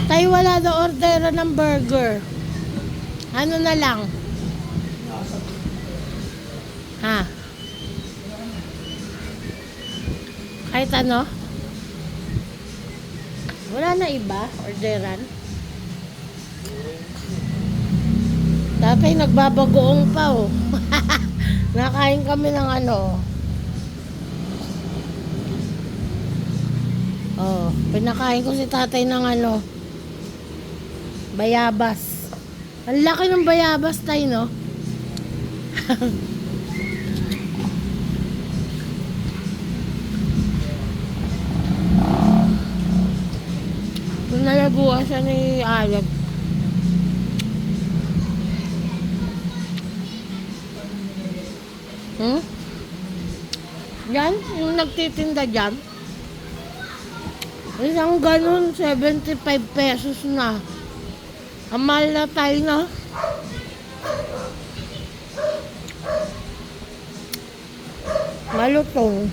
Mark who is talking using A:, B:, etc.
A: Tayo wala na order ng burger. Ano na lang? Ha? Kahit ano? Wala na iba? Orderan? Tatay nagbabagoong pa oh. Nakain kami ng ano. Oh, pinakain ko si tatay ng ano. Bayabas. Ang laki ng bayabas tayo, no? Nalabuan siya ni Alec. Yan, yung nagtitinda dyan. Isang ganun, 75 pesos na. Ang mahal na tayo na. Malutong.